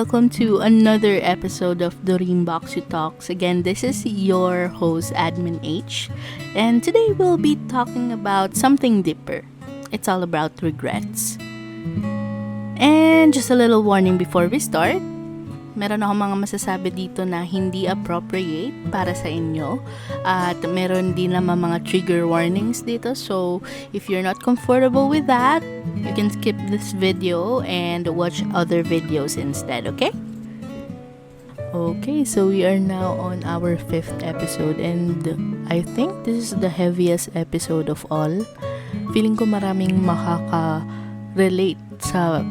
welcome to another episode of Deurimbakseu Talks. Again, this is your host, Admin H, and today we'll be talking about something deeper. It's all about regrets. And just a little warning before we start, meron ako mga masasabi dito na hindi appropriate para sa inyo at meron din naman mga trigger warnings dito. So, if you're not comfortable with that, you can skip this video and watch other videos instead, okay? Okay, so we are now on our 5th episode and I think this is the heaviest episode of all. Feeling ko maraming makaka-relate sa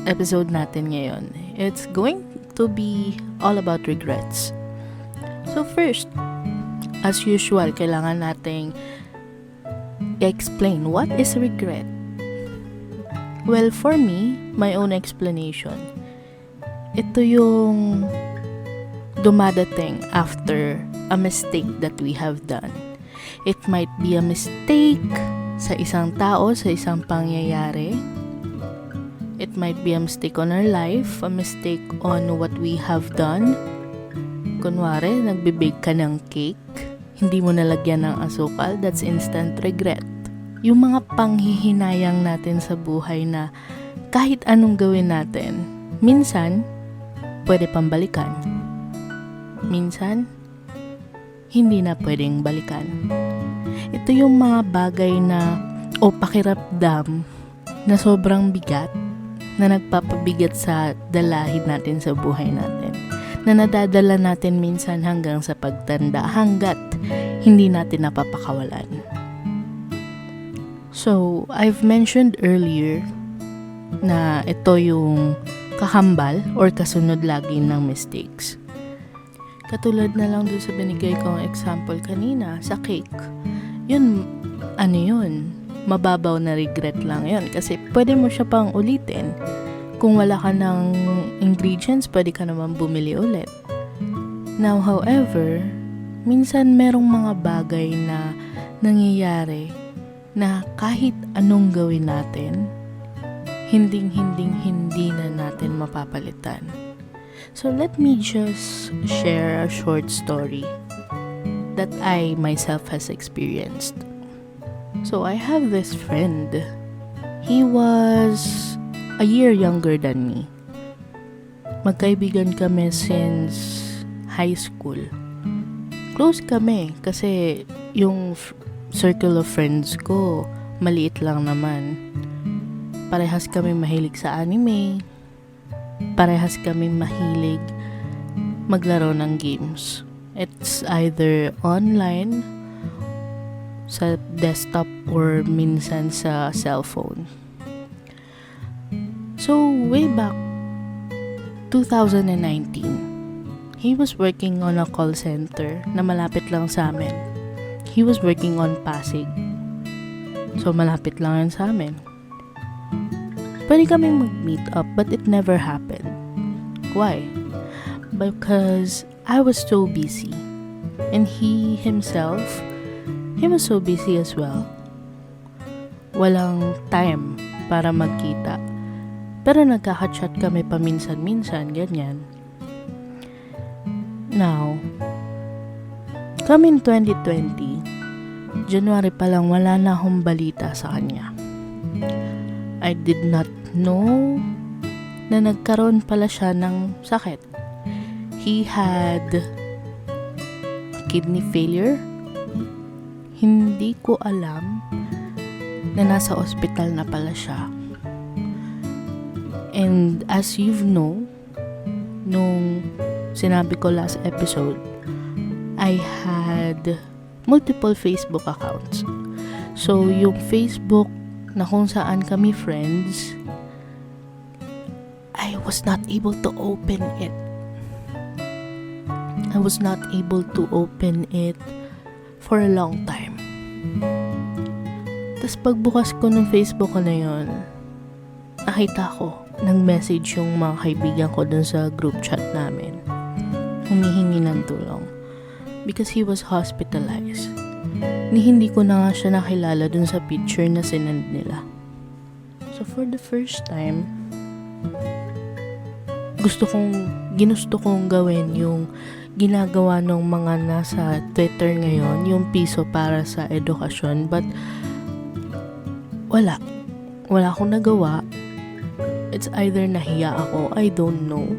episode natin ngayon. It's going to be all about regrets. So first, as usual, kailangan nating explain what is regret. Well, for me, my own explanation, ito yung dumadating after a mistake that we have done. It might be a mistake sa isang tao, sa isang pangyayari. It might be a mistake on our life, a mistake on what we have done. Kunwari, nagbe-bake ka ng cake, hindi mo nalagyan ng asukal, that's instant regret. Yung mga panghihinayang natin sa buhay na kahit anong gawin natin, minsan, pwede pang balikan. Minsan, hindi na pwedeng balikan. Ito yung mga bagay na o pakiramdam na sobrang bigat, na nagpapabigat sa dalahin natin sa buhay natin, na nadadala natin minsan hanggang sa pagtanda, hanggat hindi natin napapakawalan. So, I've mentioned earlier na ito yung kakambal or kasunod lagi ng mistakes. Katulad na lang doon sa binigay kong example kanina, sa cake. Yun, mababaw na regret lang yun. Kasi pwede mo siya pang ulitin. Kung wala ka ng ingredients, pwede ka naman bumili ulit. Now, however, minsan merong mga bagay na nangyayari na kahit anong gawin natin, hindi na natin mapapalitan. So, let me just share a short story that I myself has experienced. So, I have this friend. He was a year younger than me. Magkaibigan kami since high school. Close kami kasi yung circle of friends ko, maliit lang naman. Parehas kami mahilig sa anime. Parehas kami mahilig maglaro ng games. It's either online, sa desktop, or minsan sa cellphone. So, way back 2019, he was working on a call center na malapit lang sa amin. He was working on Pasig. So, malapit lang yan sa amin. Pwede kaming mag-meet up, but it never happened. Why? Because I was so busy. And he himself, he was so busy as well. Walang time para magkita. Pero nagkaka-chat kami paminsan-minsan, ganyan. Now, coming 2020, January pa lang wala na akong balita sa kanya. I did not know na nagkaroon pala siya ng sakit. He had kidney failure. Hindi ko alam na nasa ospital na pala siya. And as you know, nung sinabi ko last episode, I had multiple Facebook accounts. So, yung Facebook na kung saan kami friends, I was not able to open it. I was not able to open it for a long time. Tapos pagbukas ko ng Facebook ko na yun, nakita ko, nag-message yung mga kaibigan ko dun sa group chat namin. Humihingi ng tulong. Because he was hospitalized. Hindi ko na nga siya nakilala dun sa picture na sinend nila. So for the first time, ginusto kong gawin yung ginagawa ng mga nasa Twitter ngayon, yung piso para sa edukasyon, but wala akong nagawa. It's either nahiya ako, I don't know.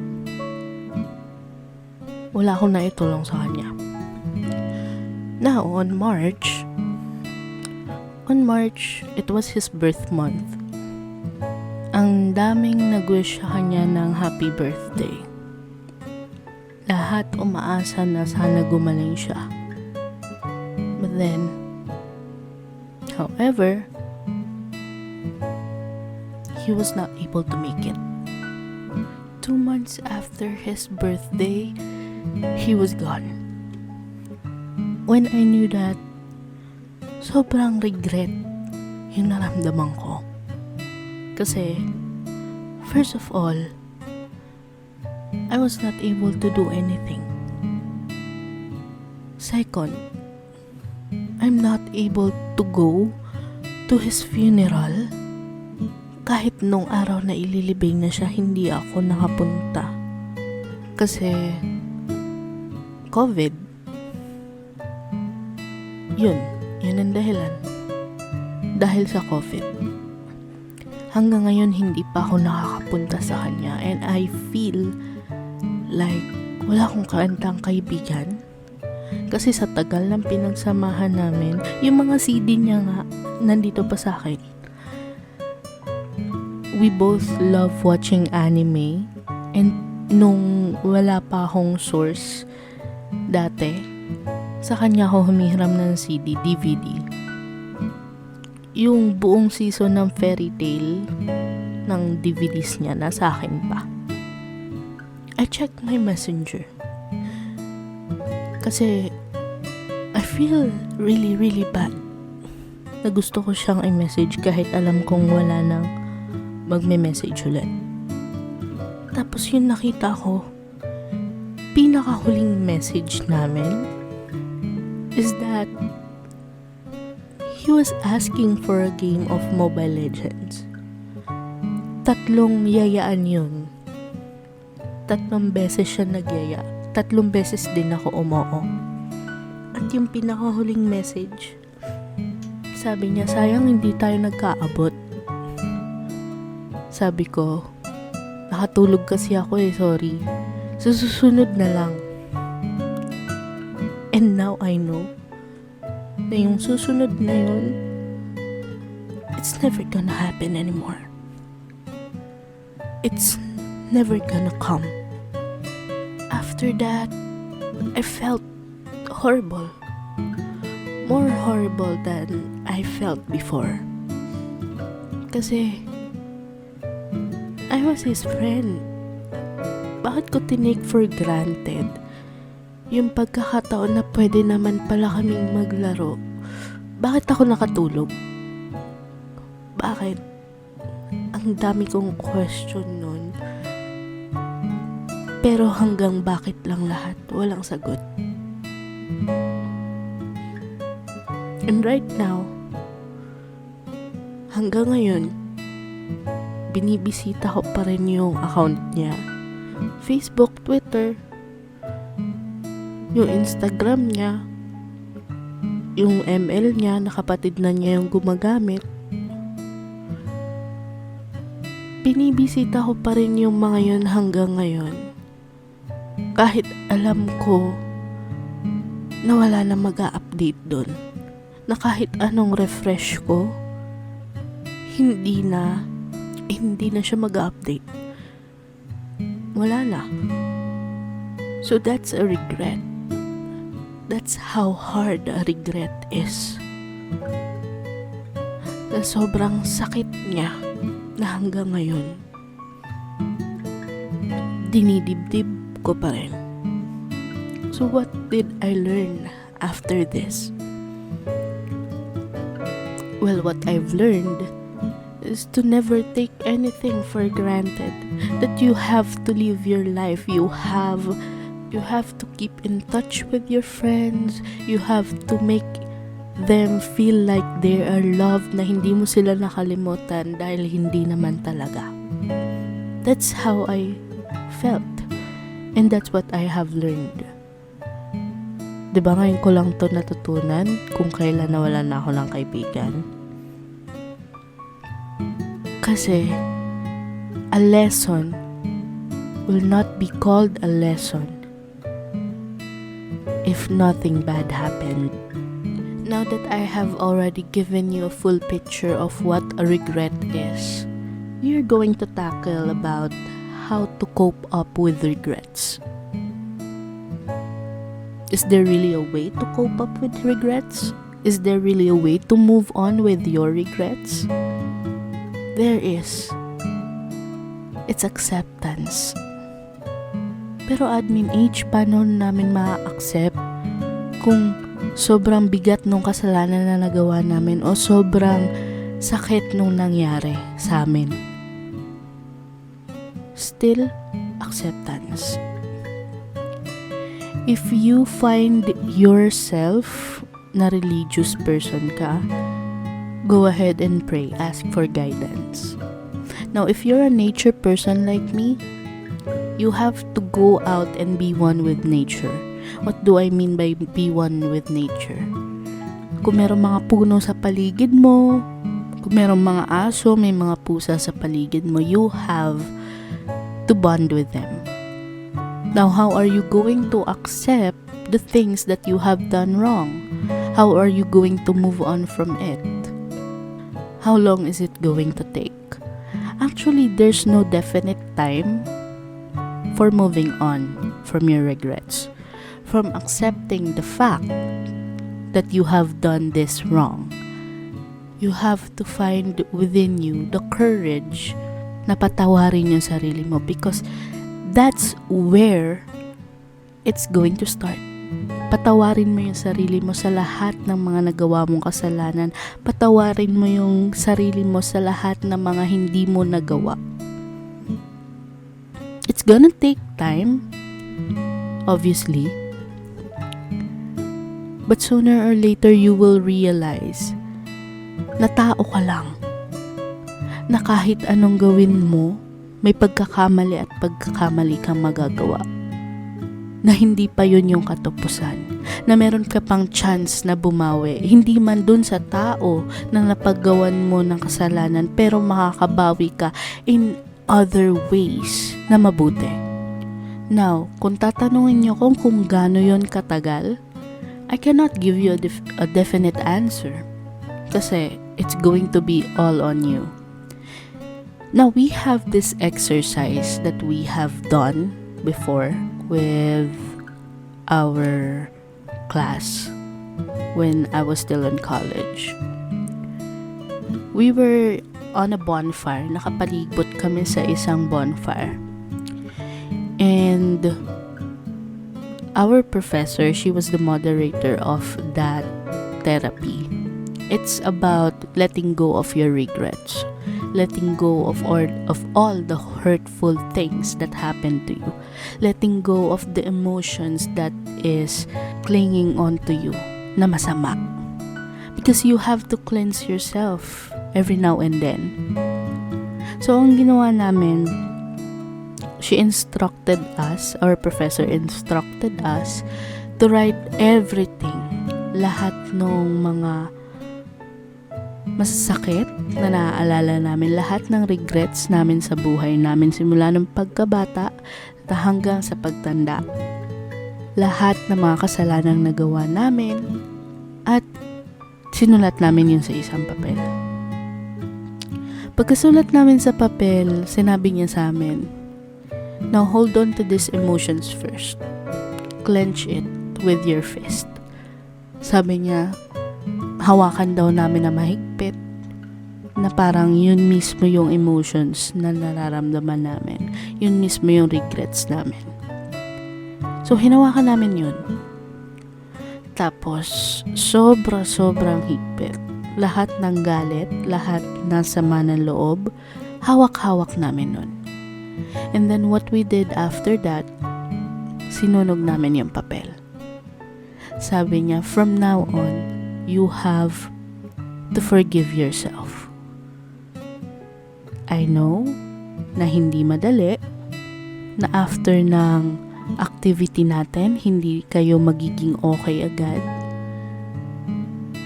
Wala akong naitulong sa kanya. Now, on March, it was his birth month. Ang daming nag-wish sa kanya ng happy birthday. Lahat umaasa na sana gumaling siya. But then, however, he was not able to make it. 2 months after his birthday, he was gone. When I knew that, sobrang regret yung naramdaman ko. Kasi, first of all, I was not able to do anything. Second, I'm not able to go to his funeral. Kahit nung araw na ililibing na siya, hindi ako nakapunta. Kasi, COVID. Yun ang dahilan. Dahil sa COVID. Hanggang ngayon, hindi pa ako nakakapunta sa kanya. And I feel like wala akong kaantang kaibigan. Kasi sa tagal ng pinagsamahan namin, yung mga CD niya nga, nandito pa sa akin. We both love watching anime. And nung wala pa akong source dati, sa kanya ako humihiram ng CD, DVD. Yung buong season ng Fairy Tail ng DVDs niya, nasa akin pa. I checked my messenger. Kasi I feel really, really bad na gusto ko siyang i-message kahit alam kong wala nang magme-message ulit. Tapos yung nakita ko, pinakahuling message namin is that he was asking for a game of Mobile Legends. 3 yayaan yun. 3 beses siya nagyaya. 3 beses din ako umoo. At yung pinakahuling message, sabi niya, sayang hindi tayo nagkaabot. Sabi ko, nakatulog kasi ako sorry. Susunod na lang. And now I know na yung susunod na yun, it's never gonna happen anymore. It's never gonna come. After that, I felt horrible. More horrible than I felt before. Kasi, I was his friend. Bakit ko tinake for granted yung pagkakataon na pwede naman pala kaming maglaro? Bakit ako nakatulog? Bakit? Ang dami kong question nun. Pero hanggang bakit lang lahat, walang sagot. And right now, hanggang ngayon, binibisita ko pa rin yung account niya. Facebook, Twitter, yung Instagram niya, yung ML niya, na kapatid na niya yung gumagamit. Binibisita ko pa rin yung mga yun hanggang ngayon. Kahit alam ko na wala na mag-a-update doon. Na kahit anong refresh ko, hindi na siya mag-a-update. Wala na. So that's a regret. That's how hard a regret is. Na sobrang sakit niya na hanggang ngayon dinidibdib ko pa rin. So what did I learn after this? Well, what I've learned is to never take anything for granted. That you have to live your life. You have to keep in touch with your friends. You have to make them feel like they are loved, na hindi mo sila nakalimutan dahil hindi naman talaga. That's how I felt. And that's what I have learned. Diba ngayon ko lang to natutunan kung kailan nawalan na ako ng kaibigan? Kasi a lesson will not be called a lesson if nothing bad happened. Now that I have already given you a full picture of what a regret is, we are going to tackle about how to cope up with regrets. Is there really a way to cope up with regrets? Is there really a way to move on with your regrets? There is. It's acceptance. Pero admin age, paano namin ma-accept kung sobrang bigat nung kasalanan na nagawa namin o sobrang sakit nung nangyari sa amin? Still, acceptance. If you find yourself na religious person ka, go ahead and pray. Ask for guidance. Now, if you're a nature person like me, you have to go out and be one with nature. What do I mean by be one with nature? Kung meron mga puno sa paligid mo, kung meron mga aso, may mga pusa sa paligid mo, you have to bond with them. Now, how are you going to accept the things that you have done wrong? How are you going to move on from it? How long is it going to take? Actually, there's no definite time for moving on from your regrets, from accepting the fact that you have done this wrong. You have to find within you the courage na patawarin yung sarili mo, because that's where it's going to start. Patawarin mo yung sarili mo sa lahat ng mga nagawa mong kasalanan. Patawarin mo yung sarili mo sa lahat ng mga hindi mo nagawa. It's gonna take time, obviously. But sooner or later, you will realize na tao ka lang. Na kahit anong gawin mo, may pagkakamali at pagkakamali kang magagawa. Na hindi pa yun yung katapusan. Na meron ka pang chance na bumawi. Hindi man dun sa tao na napaggawan mo ng kasalanan, pero makakabawi ka in other ways na mabuti. Now, kung tatanungin niyo kung gaano yun katagal, I cannot give you a definite answer. Kasi it's going to be all on you. Now, we have this exercise that we have done before with our class when I was still in college. We were on a bonfire. Nakapalibot kami sa isang bonfire. And our professor, she was the moderator of that therapy. It's about letting go of your regrets. Letting go of all the hurtful things that happened to you. Letting go of the emotions that is clinging on to you na masama. Because you have to cleanse yourself every now and then. So, ang ginawa namin, our professor instructed us to write everything. Lahat ng mga masasakit na naaalala namin, lahat ng regrets namin sa buhay namin simula ng pagkabata hanggang sa pagtanda. Lahat ng mga kasalanang nagawa namin at sinulat namin yun sa isang papel. Pagkasulat namin sa papel, sinabi niya sa amin, now hold on to these emotions first. Clench it with your fist. Sabi niya, hawakan daw namin na mahigpit, na parang yun mismo yung emotions na nararamdaman namin. Yun mismo yung regrets namin. So, hinawakan namin yun. Tapos, sobrang higpit. Lahat ng galit, lahat ng sama ng loob, hawak-hawak namin nun. And then, what we did after that, sinunog namin yung papel. Sabi niya, from now on, you have to forgive yourself. I know na hindi madali, na after ng activity natin, hindi kayo magiging okay agad.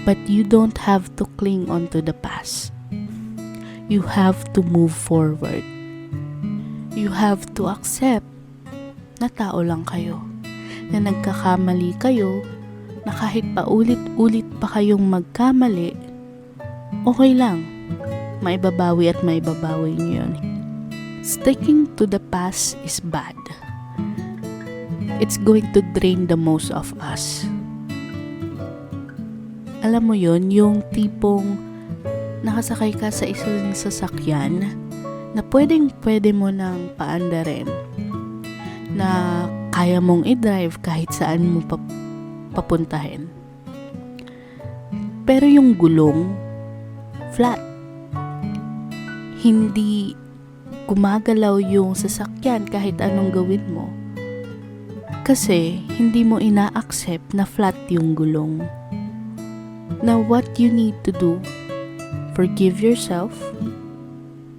But you don't have to cling on to the past. You have to move forward. You have to accept na tao lang kayo. Na nagkakamali kayo, na kahit paulit-ulit pa kayong magkamali, okay lang. Maibabawi at maibabawi niyo yun. Sticking to the past is bad. It's going to drain the most of us. Alam mo yun, yung tipong nakasakay ka sa isang sasakyan na pwede mo nang paandarin, na kaya mong i-drive kahit saan mo papuntahin. Pero yung gulong, flat. Hindi gumagalaw yung sasakyan kahit anong gawin mo. Kasi hindi mo ina-accept na flat yung gulong. Now what you need to do, forgive yourself,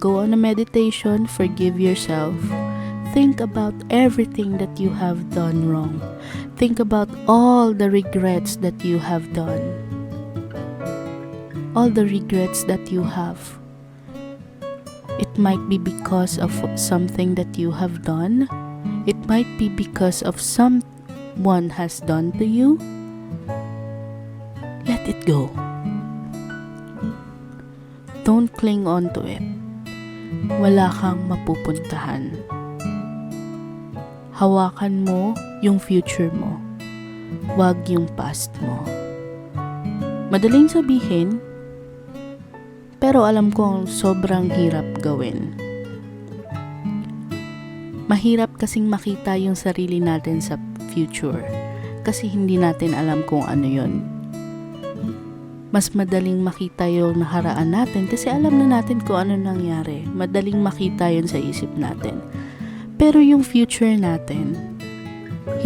go on a meditation, forgive yourself, think about everything that you have done wrong, think about all the regrets that you have done, all the regrets that you have. It might be because of something that you have done. It might be because of someone has done to you. Let it go. Don't cling on to it. Wala kang mapupuntahan. Hawakan mo yung future mo. Wag yung past mo. Madaling sabihin, pero alam kong sobrang hirap gawin. Mahirap kasing makita yung sarili natin sa future kasi hindi natin alam kung ano yun. Mas madaling makita yung nakaraan natin kasi alam na natin kung ano nangyari. Madaling makita yun sa isip natin. Pero yung future natin,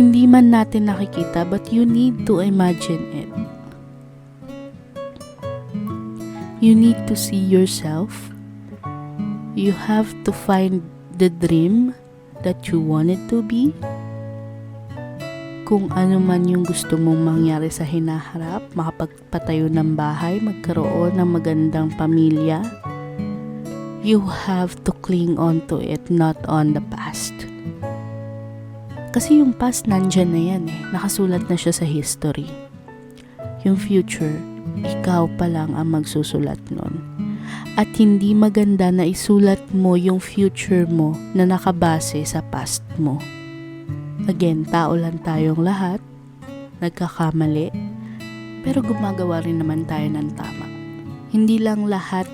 hindi man natin nakikita but you need to imagine it. You need to see yourself. You have to find the dream that you wanted to be. Kung ano man yung gusto mong mangyari sa hinaharap, makapagpatayo ng bahay, magkaroon ng magandang pamilya, you have to cling on to it, not on the past. Kasi yung past nandyan na yan nakasulat na siya sa history. Yung future, ikaw pa lang ang magsusulat nun. At hindi maganda na isulat mo yung future mo na nakabase sa past mo. Again, tao lang tayong lahat, nagkakamali, pero gumagawa rin naman tayo ng tama. Hindi lahat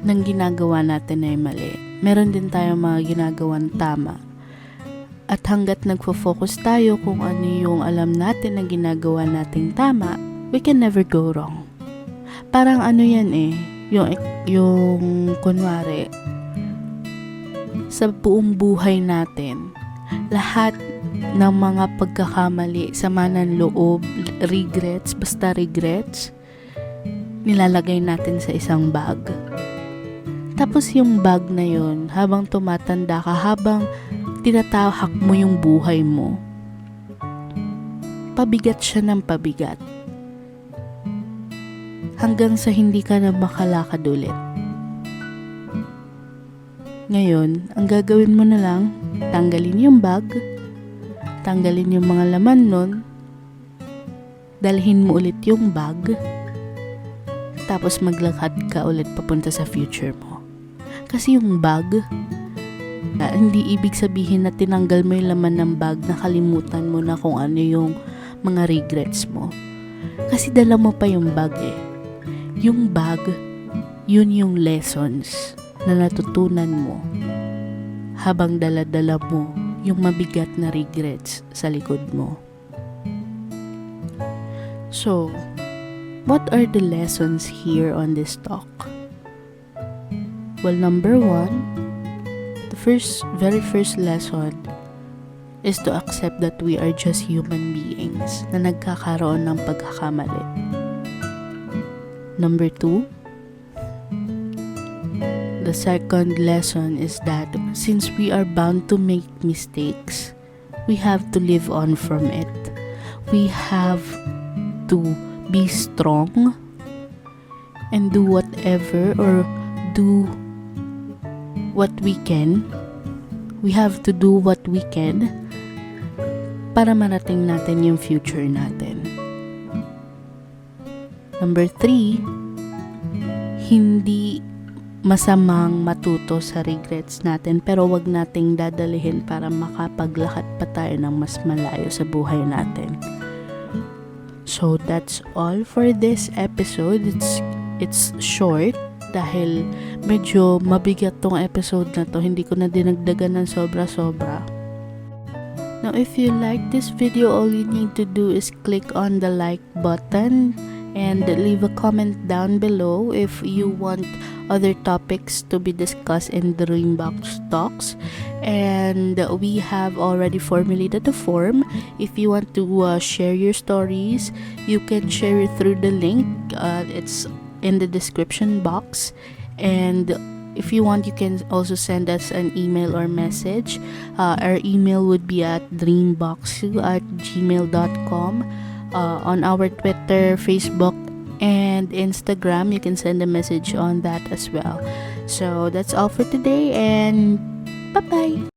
ng ginagawa natin ay mali. Meron din tayong mga ginagawang tama. At hanggat nagfo-focus tayo kung ano yung alam natin na ginagawa nating tama, we can never go wrong. Parang ano yan yung kunwari, sa buong buhay natin, lahat ng mga pagkakamali, sama ng loob, regrets, nilalagay natin sa isang bag. Tapos yung bag na yun, habang tumatanda ka, habang tinatahak mo yung buhay mo, pabigat siya ng pabigat. Hanggang sa hindi ka na makalakad ulit. Ngayon, ang gagawin mo na lang, tanggalin yung bag, tanggalin yung mga laman nun, dalhin mo ulit yung bag, tapos maglakad ka ulit papunta sa future mo. Kasi yung bag, hindi ibig sabihin na tinanggal mo yung laman ng bag, nakalimutan mo na kung ano yung mga regrets mo. Kasi dala mo pa yung bag Yung bag, yun yung lessons na natutunan mo habang dala-dala mo yung mabigat na regrets sa likod mo. So, what are the lessons here on this talk? Well, number one, the very first lesson is to accept that we are just human beings na nagkakaroon ng pagkakamali. Number two, the second lesson is that since we are bound to make mistakes, we have to live on from it. We have to be strong and do whatever or do what we can. We have to do what we can para marating natin yung future natin. Number 3, hindi masamang matuto sa regrets natin, pero wag nating dadalihin para makapaglakad pa tayo ng mas malayo sa buhay natin. So that's all for this episode. It's short dahil medyo mabigat tong episode na to. Hindi ko na dinagdagan ng sobra-sobra. Now, if you like this video, all you need to do is click on the like button and leave a comment down below if you want other topics to be discussed in the Deurimbakseu Talks. And we have already formulated a form. If you want to share your stories, you can share it through the link. It's in the description box. And if you want, you can also send us an email or message. Our email would be at deurimbakseu@gmail.com. On our Twitter, Facebook, and Instagram, you can send a message on that as well. So that's all for today, and bye-bye!